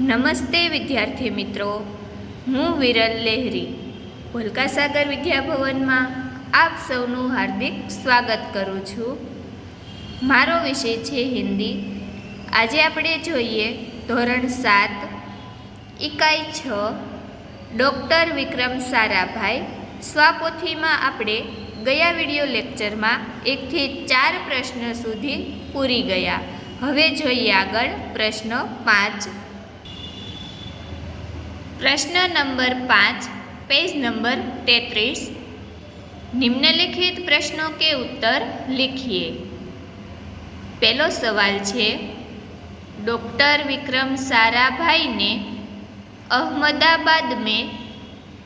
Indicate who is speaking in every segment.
Speaker 1: નમસ્તે વિદ્યાર્થી મિત્રો, હું વિરલ લહેરી ભોલકા સાગર વિદ્યાભવનમાં આપ સૌનું હાર્દિક સ્વાગત કરું છું. મારો વિષય છે હિન્દી. આજે આપણે જોઈએ ધોરણ 7 ઇકાઈ 6 ડૉક્ટર વિક્રમ સારાભાઈ. સ્વાપોથીમાં આપણે ગયા વિડિયો લેક્ચરમાં 1 થી 4 પ્રશ્ન સુધી પૂરી ગયા. હવે જોઈએ આગળ પ્રશ્ન 5. प्रश्न नंबर 5 पेज नंबर 33. निम्नलिखित प्रश्नों के उत्तर लिखिए. पहलो सवाल है, डॉक्टर विक्रम साराभाई ने अहमदाबाद में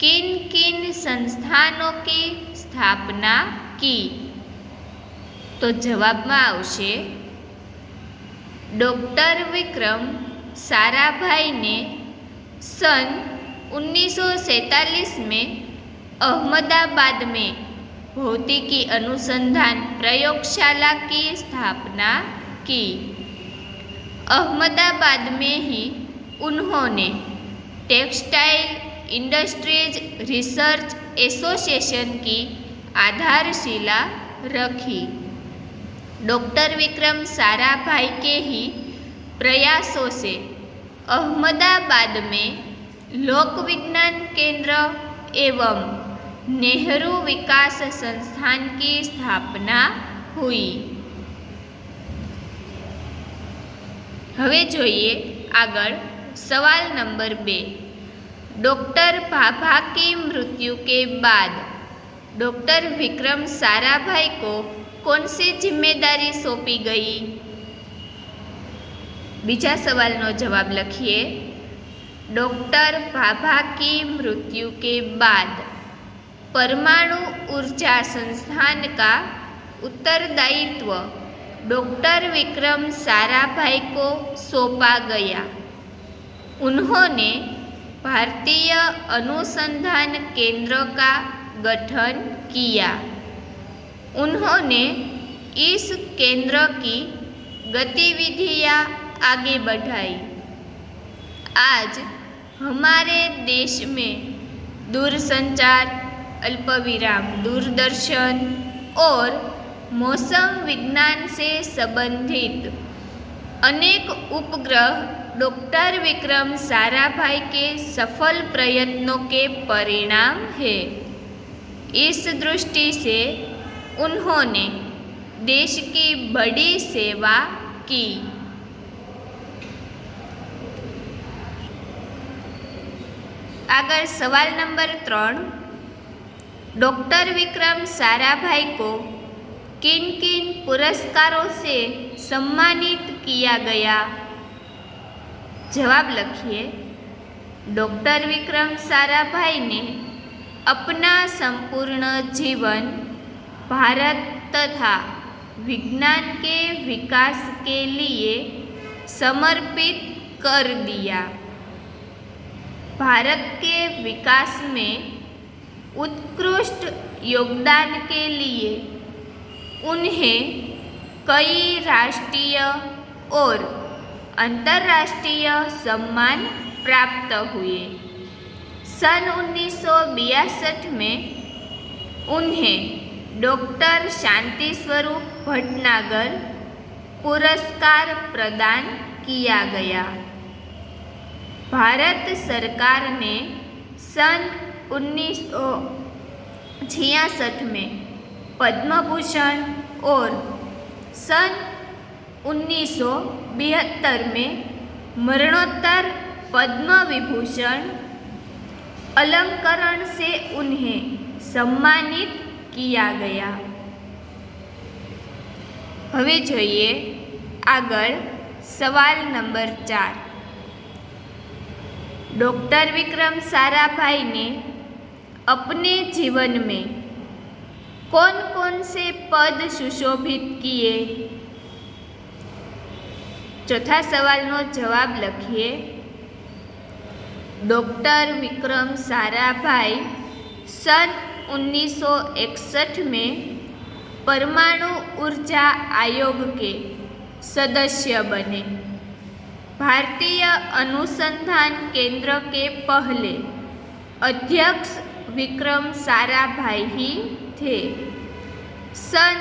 Speaker 1: किन किन संस्थानों की स्थापना की? तो जवाब में आवशे डॉक्टर विक्रम साराभाई ने सन 1947 में अहमदाबाद में भौतिकी अनुसंधान प्रयोगशाला की स्थापना की. अहमदाबाद में ही उन्होंने टेक्सटाइल इंडस्ट्रीज रिसर्च एसोसिएशन की आधारशिला रखी. डॉक्टर विक्रम साराभाई के ही प्रयासों से अहमदाबाद में लोक विज्ञान केंद्र एवं नेहरू विकास संस्थान की स्थापना हुई. हवे जोइए आगळ सवाल नंबर 2. डॉक्टर भाभा की मृत्यु के बाद डॉक्टर विक्रम साराभाई को कौन सी जिम्मेदारी सौंपी गई? बीजा सवालनो जवाब लखिए. डॉक्टर भाभा की मृत्यु के बाद परमाणु ऊर्जा संस्थान का उत्तरदायित्व डॉक्टर विक्रम साराभाई को सौंपा गया. उन्होंने भारतीय अनुसंधान केंद्र का गठन किया. उन्होंने इस केंद्र की गतिविधियां आगे बढ़ाई. आज हमारे देश में दूरसंचार, अल्पविराम दूरदर्शन और मौसम विज्ञान से संबंधित अनेक उपग्रह डॉक्टर विक्रम साराभाई के सफल प्रयत्नों के परिणाम है. इस दृष्टि से उन्होंने देश की बड़ी सेवा की. आगर सवाल नंबर 3. डॉक्टर विक्रम साराभाई को किन किन पुरस्कारों से सम्मानित किया गया? जवाब लखिए. डॉक्टर विक्रम साराभाई ने अपना संपूर्ण जीवन भारत तथा विज्ञान के विकास के लिए समर्पित कर दिया. भारत के विकास में उत्कृष्ट योगदान के लिए उन्हें कई राष्ट्रीय और अंतर्राष्ट्रीय सम्मान प्राप्त हुए. सन 1962 में उन्हें डॉक्टर शांति स्वरूप भटनागर पुरस्कार प्रदान किया गया. भारत सरकार ने सन 1966 में पद्म भूषण और सन 1972 में मरणोत्तर पद्म विभूषण अलंकरण से उन्हें सम्मानित किया गया. हवे जोइए आगळ सवाल नंबर 4. डॉक्टर विक्रम साराभाई ने अपने जीवन में कौन कौन से पद सुशोभित किए? चौथा सवालनो जवाब लखिए. डॉक्टर विक्रम साराभाई सन 1961 में परमाणु ऊर्जा आयोग के सदस्य बने. भारतीय अनुसंधान केंद्र के पहले अध्यक्ष विक्रम साराभाई ही थे। सन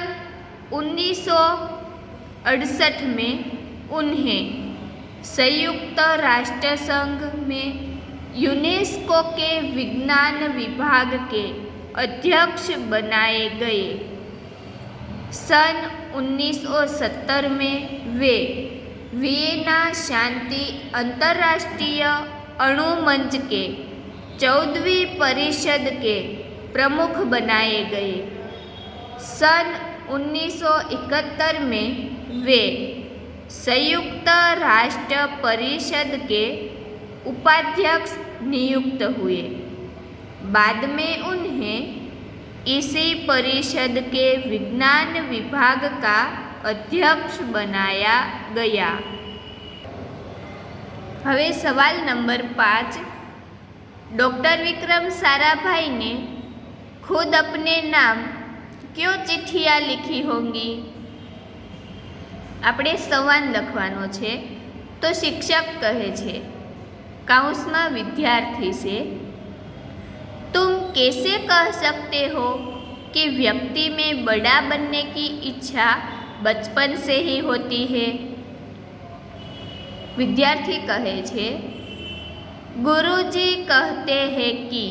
Speaker 1: 1968 में उन्हें संयुक्त राष्ट्र संघ में यूनेस्को के विज्ञान विभाग के अध्यक्ष बनाए गए। सन 1970 में वे वियना शांति अंतर्राष्ट्रीय अणु मंच के 14वीं परिषद के प्रमुख बनाए गए। सन 1971 में वे संयुक्त राष्ट्र परिषद के उपाध्यक्ष नियुक्त हुए। बाद में उन्हें इसी परिषद के विज्ञान विभाग का अध्यक्ष बनाया गया। હવે સવાલ નંબર 5, डॉक्टर विक्रम साराभाई ने खुद अपने नाम क्यों चिट्ठियाँ लिखी होंगी? આપણે સંવાદ લખવાનો છે તો શિક્ષક કહે છે, કાઉન્સમાં વિદ્યાર્થી से, तुम कैसे कह सकते हो कि व्यक्ति में बड़ा बनने की इच्छा बचपन से ही होती है? विद्यार्थी कहे छे, गुरुजी कहते हैं कि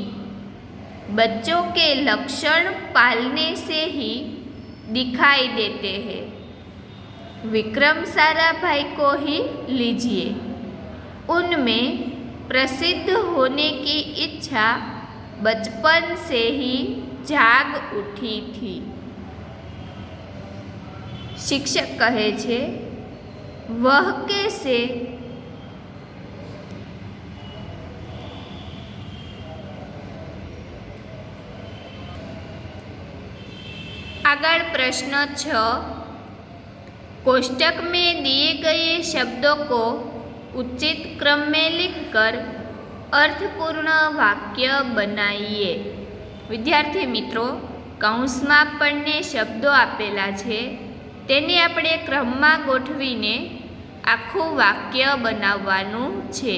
Speaker 1: बच्चों के लक्षण पालने से ही दिखाई देते हैं। विक्रम साराभाई को ही लीजिए, उनमें प्रसिद्ध होने की इच्छा बचपन से ही जाग उठी थी। शिक्षक कहे छे, वह कैसे? आगळ प्रश्न 6, कोष्टक में दिए गए शब्दों को उचित क्रम में लिखकर अर्थपूर्ण वाक्य बनाइए। विद्यार्थी मित्रों, कौंसमां आपणे शब्दों आपेला छे तेने आपणे क्रममां गोठवीने आखुं वाक्य बनाववानुं छे।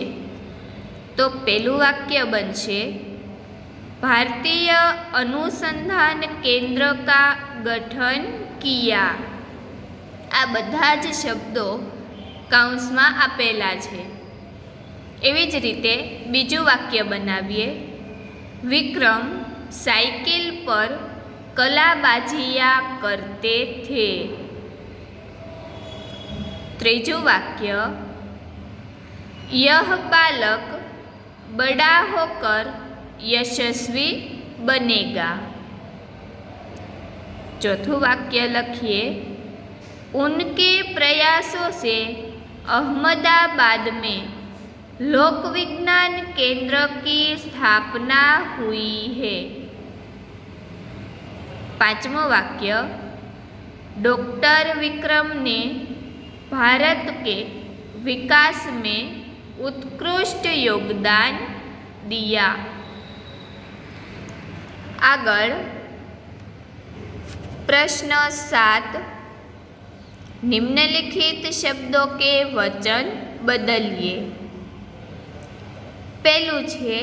Speaker 1: तो पहेलुं वाक्य बनशे, भारतीय अनुसंधान केंद्र का गठन किया। आ बधा ज शब्दों कौंसमां आपेला छे। एवी ज रीते बीजुं वाक्य बनावीए, विक्रम साइकिल पर कलाबाजियां करते थे। त्रीजुं वाक्य, यह बालक बड़ा होकर यशस्वी बनेगा। चौथुं वाक्य लखिए, उनके प्रयासों से अहमदाबाद में लोक विज्ञान केंद्र की स्थापना हुई है। पांचवों वाक्य, डॉक्टर विक्रम ने भारत के विकास में उत्कृष्ट योगदान दिया। आगळ प्रश्न 7, निम्नलिखित शब्दों के वचन बदलिए। पहलू छे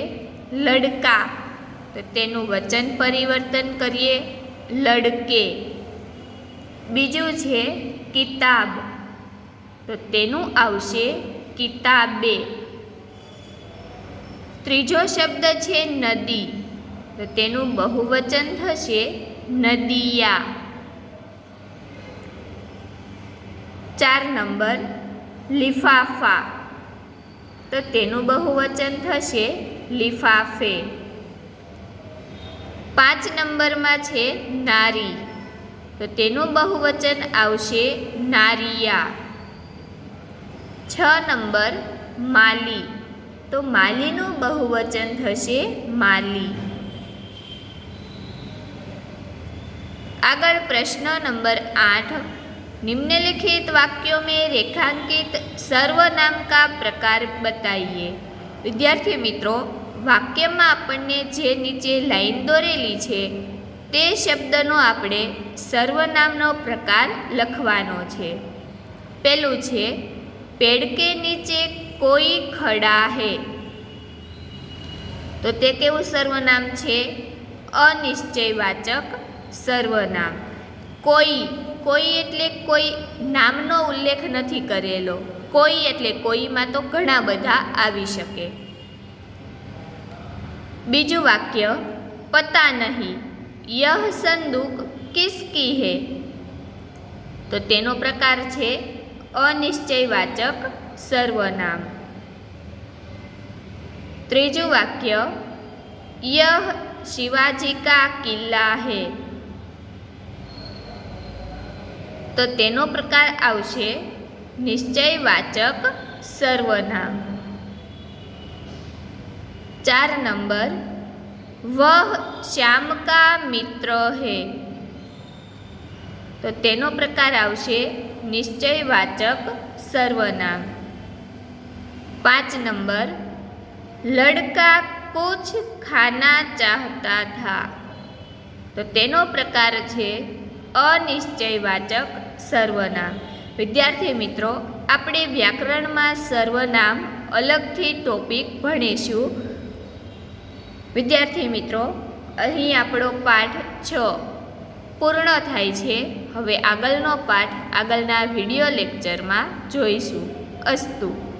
Speaker 1: लड़का, तो तेनुं वचन परिवर्तन करिए लड़के। बीजू छे किताब, तो तेनुं आवशे किताबे। त्रीजो शब्द छे नदी, तो तेनुं बहुवचन थशे नदिया। 4 नंबर लिफाफा, तो तेनुं बहुवचन थशे लिफाफे। 5 नंबर में छे नारी, तो तेनुं बहुवचन आवशे नारिया। 6 नंबर माली, तो मालीनुं बहुवचन थशे माली। आगळ प्रश्न नंबर 8, निम्नलिखित वाक्यों में रेखांकित सर्वनाम का प्रकार बताइए। विद्यार्थी मित्रों, वाक्य में आपने जे नीचे लाइन दौरेली है ते शब्दनो आपणे सर्वनामनो प्रकार लखवानो छे। पहेलुं छे पेड़ के नीचे कोई खड़ा है। तो ते केवुं सर्वनाम छे? अनिश्चयवाचक सर्वनाम। कोई, कोई एटले कोई नामनो उल्लेख नहीं करेलो। कोई एटले कोईमां तो घणा बधा आवी शके। बीजું वाक्य, पता नहीं यह संदूक किसकी है। तो तेनो प्रकार छे अनिश्चयवाचक सर्वनाम। त्रीजું वाक्य, यह शिवाजी का किल्ला है। तो तेनो प्रकार आवशे निश्चयवाचक सर्वनाम। 4 नंबर, वह श्याम का मित्र है। तो तेनो प्रकार आवशे निश्चयवाचक सर्वनाम। 5 नंबर, लड़का कुछ खाना चाहता था। तो तेनो प्रकार छे अनिश्चयवाचक सर्वनाम। विद्यार्थी मित्रों, આપણે વ્યાકરણમાં સર્વનામ અલગથી ટોપિક ભણીશું। વિદ્યાર્થી મિત્રો, અહીં આપણો પાઠ 6 પૂર્ણ થાય છે। હવે આગળનો પાઠ આગળના વિડિયો લેક્ચરમાં જોઈશું। અસ્તુ।